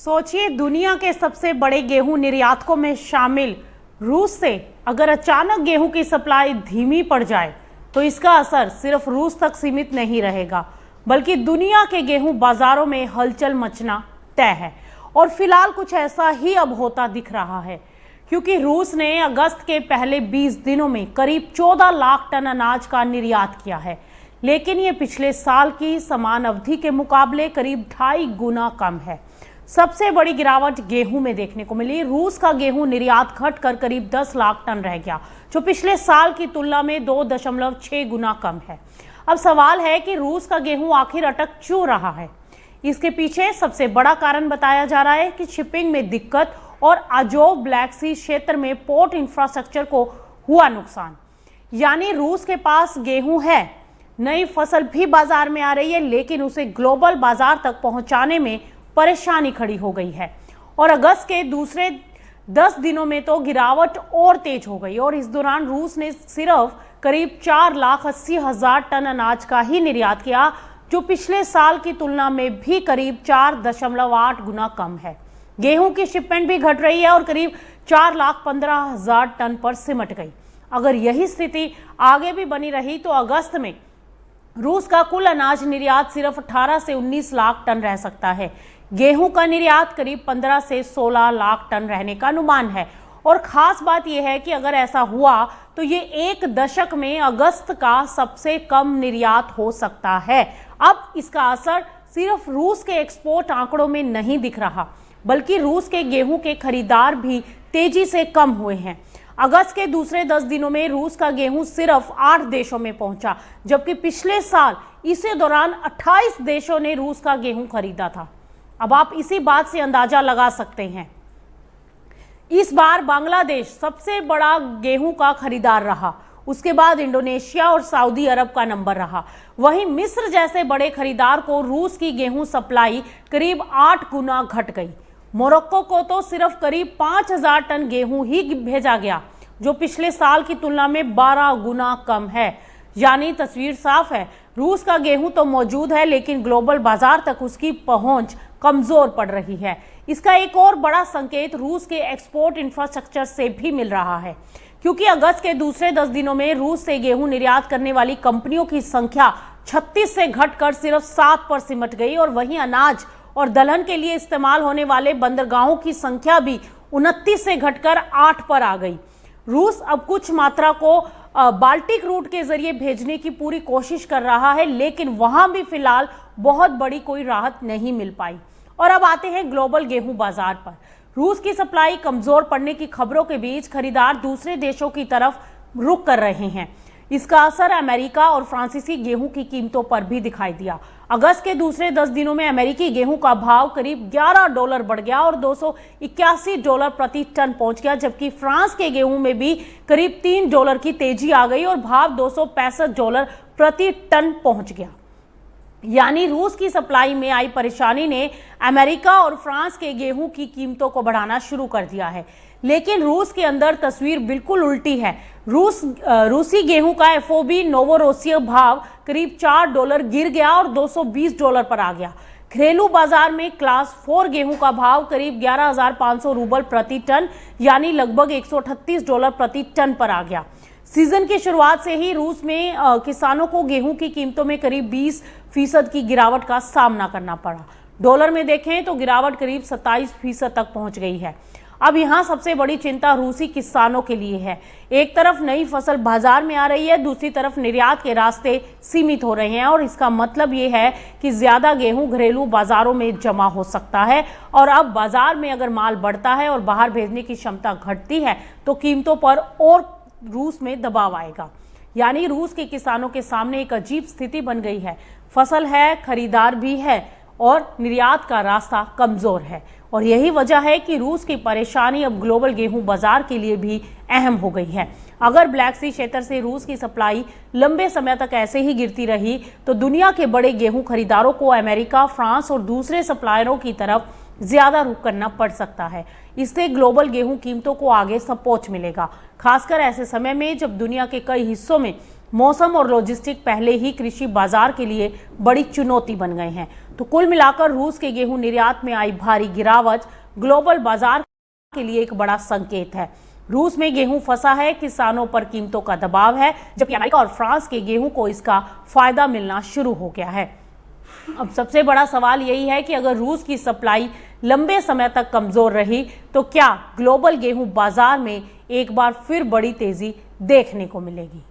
सोचिए, दुनिया के सबसे बड़े गेहूं निर्यातकों में शामिल रूस से अगर अचानक गेहूं की सप्लाई धीमी पड़ जाए तो इसका असर सिर्फ रूस तक सीमित नहीं रहेगा, बल्कि दुनिया के गेहूं बाजारों में हलचल मचना तय है। और फिलहाल कुछ ऐसा ही अब होता दिख रहा है, क्योंकि रूस ने अगस्त के पहले 20 दिनों में करीब 14 लाख टन अनाज का निर्यात किया है, लेकिन ये पिछले साल की समान अवधि के मुकाबले करीब 2.5 गुना कम है। सबसे बड़ी गिरावट गेहूं में देखने को मिली। रूस का गेहूं निर्यात घटकर करीब 10 लाख टन रह गया, जो पिछले साल की तुलना में 2.6 गुना कम है। अब सवाल है कि रूस का गेहूं आखिर अटक क्यों रहा है। इसके पीछे सबसे बड़ा कारण बताया जा रहा है कि शिपिंग में दिक्कत और अजोव ब्लैक सी क्षेत्र में पोर्ट इंफ्रास्ट्रक्चर को हुआ नुकसान। यानी रूस के पास गेहूं है, नई फसल भी बाजार में आ रही है, लेकिन उसे ग्लोबल बाजार तक पहुंचाने में परेशानी खड़ी हो गई है। और अगस्त के दूसरे 10 दिनों में तो गिरावट और तेज हो गई, और इस दौरान रूस ने सिर्फ करीब 4,80,000 टन अनाज का ही निर्यात किया, जो पिछले साल की तुलना में भी करीब 4.8 गुना कम है। गेहूं की शिपमेंट भी घट रही है और करीब 4,15,000 टन पर सिमट गई। अगर यही स्थिति आगे भी बनी रही तो अगस्त में रूस का कुल अनाज निर्यात सिर्फ 18 से 19 लाख टन रह सकता है। गेहूं का निर्यात करीब 15 से 16 लाख टन रहने का अनुमान है। और खास बात यह है कि अगर ऐसा हुआ तो ये एक दशक में अगस्त का सबसे कम निर्यात हो सकता है। अब इसका असर सिर्फ रूस के एक्सपोर्ट आंकड़ों में नहीं दिख रहा, बल्कि रूस के गेहूं के खरीदार भी तेजी से कम हुए हैं। अगस्त के दूसरे 10 दिनों में रूस का गेहूं सिर्फ 8 देशों में पहुंचा, जबकि पिछले साल इसी दौरान 28 देशों ने रूस का गेहूं खरीदा था। अब आप इसी बात से अंदाजा लगा सकते हैं। इस बार बांग्लादेश सबसे बड़ा गेहूं का खरीदार रहा, उसके बाद इंडोनेशिया और सऊदी अरब का नंबर रहा। वहीं मिस्र जैसे बड़े खरीदार को रूस की गेहूं सप्लाई करीब 8 गुना घट गई। मोरक्को को तो सिर्फ करीब 5,000 टन गेहूं ही भेजा गया, जो पिछले साल की तुलना में 12 गुना कम है। यानी तस्वीर साफ है, रूस का गेहूं तो मौजूद है, लेकिन ग्लोबल बाजार तक उसकी पहुंच कमजोर पड़ रही है। इसका एक और बड़ा संकेत रूस के एक्सपोर्ट इंफ्रास्ट्रक्चर से भी मिल रहा है, क्योंकि अगस्त के दूसरे 10 दिनों में रूस से गेहूं निर्यात करने वाली कंपनियों की संख्या 36 से घटकर सिर्फ 7 पर सिमट गई, और वहीं अनाज और दलहन के लिए इस्तेमाल होने वाले बंदरगाहों की संख्या भी 29 से घटकर 8 पर आ गई। रूस अब कुछ मात्रा को बाल्टिक रूट के जरिए भेजने की पूरी कोशिश कर रहा है, लेकिन वहां भी फिलहाल बहुत बड़ी कोई राहत नहीं मिल पाई। और अब आते हैं ग्लोबल गेहूं बाजार पर। रूस की सप्लाई कमजोर पड़ने की खबरों के बीच खरीदार दूसरे देशों की तरफ रुख कर रहे हैं। इसका असर अमेरिका और फ्रांसीसी गेहूं की कीमतों पर भी दिखाई दिया। अगस्त के दूसरे 10 दिनों में अमेरिकी गेहूं का भाव करीब $11 बढ़ गया और $281 प्रति टन पहुंच गया, जबकि फ्रांस के गेहूं में भी करीब $3 की तेजी आ गई और भाव $265 प्रति टन पहुंच गया। यानी रूस की सप्लाई में आई परेशानी ने अमेरिका और फ्रांस के गेहूं की कीमतों को बढ़ाना शुरू कर दिया है। लेकिन रूस के अंदर तस्वीर बिल्कुल उल्टी है। रूसी गेहूं का एफओबी नोवोरोसिया भाव करीब $4 गिर गया और $220 पर आ गया। घरेलू बाजार में क्लास 4 गेहूं का भाव करीब 11,500 रूबल प्रति टन, यानी लगभग $138 प्रति टन पर आ गया। सीजन की शुरुआत से ही रूस में किसानों को गेहूं की कीमतों में करीब 20% की गिरावट का सामना करना पड़ा। डॉलर में देखें तो गिरावट करीब 27% तक पहुंच गई है। अब यहां सबसे बड़ी चिंता रूसी किसानों के लिए है। एक तरफ नई फसल बाजार में आ रही है, दूसरी तरफ निर्यात के रास्ते सीमित हो रहे हैं, और इसका मतलब ये है कि ज्यादा गेहूं घरेलू बाजारों में जमा हो सकता है। और अब बाजार में अगर माल बढ़ता है और बाहर भेजने की क्षमता घटती है तो कीमतों पर और रूस में दबाव आएगा। यानी रूस के किसानों के सामने एक अजीब स्थिति बन गई है। फसल है, खरीदार भी है, और निर्यात का रास्ता कमजोर है। और यही वजह है कि रूस की परेशानी अब ग्लोबल गेहूं बाजार के लिए भी अहम हो गई है। अगर ब्लैक सी क्षेत्र से रूस की सप्लाई लंबे समय तक ऐसे ही गिरती रही तो दुनिया के बड़े गेहूं खरीदारों को अमेरिका, फ्रांस और दूसरे सप्लायरों की तरफ ज्यादा रुख करना पड़ सकता है। इससे ग्लोबल गेहूं कीमतों को आगे सपोर्ट मिलेगा, खासकर ऐसे समय में जब दुनिया के कई हिस्सों में मौसम और लॉजिस्टिक पहले ही कृषि बाजार के लिए बड़ी चुनौती बन गए हैं। तो कुल मिलाकर रूस के गेहूं निर्यात में आई भारी गिरावट ग्लोबल बाजार के लिए एक बड़ा संकेत है। रूस में गेहूं फंसा है, किसानों पर कीमतों का दबाव है, जबकि अमेरिका और फ्रांस के गेहूं को इसका फायदा मिलना शुरू हो गया है। अब सबसे बड़ा सवाल यही है कि अगर रूस की सप्लाई लंबे समय तक कमजोर रही तो क्या ग्लोबल गेहूं बाजार में एक बार फिर बड़ी तेजी देखने को मिलेगी।